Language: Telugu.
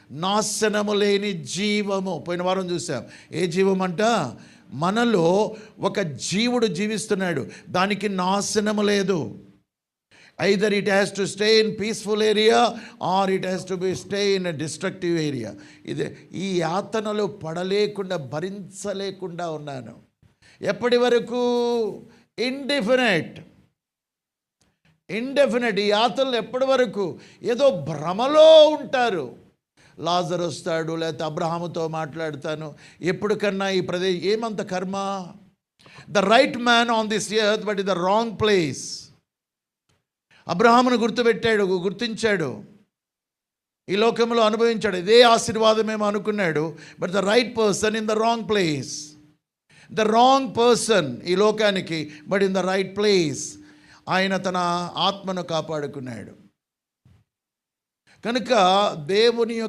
నాశనము లేని జీవము. పోయిన వారం చూసాం. ఏ జీవం అంట? మనలో ఒక జీవుడు జీవిస్తున్నాడు, దానికి నాశనము లేదు. Either it has to stay in peaceful area or it has to be stay in a destructive area. ఇది ఈ యాతనలు పడలేకుండా, భరించలేకుండా ఉన్నాను. ఎప్పటి వరకు? ఇండెఫినెట్. ఈ యాతనలు ఎప్పటి వరకు? ఏదో భ్రమలో ఉంటారు. లాజరు వస్తాడు, లేకపోతే అబ్రహాముతో మాట్లాడతాను, ఎప్పటికన్నా ఈ ప్రదేశం ఏమంత కర్మ. The right man on this earth but in the wrong place. అబ్రహామును గుర్తించాడు, ఈ లోకంలో అనుభవించాడు, ఇదే ఆశీర్వాదమేమో అనుకున్నాడు. But the right person in the wrong place. The wrong person ఈ లోకానికి, but in the right place. ఆయన తన ఆత్మను కాపాడుకున్నాడు. కనుక దేవుని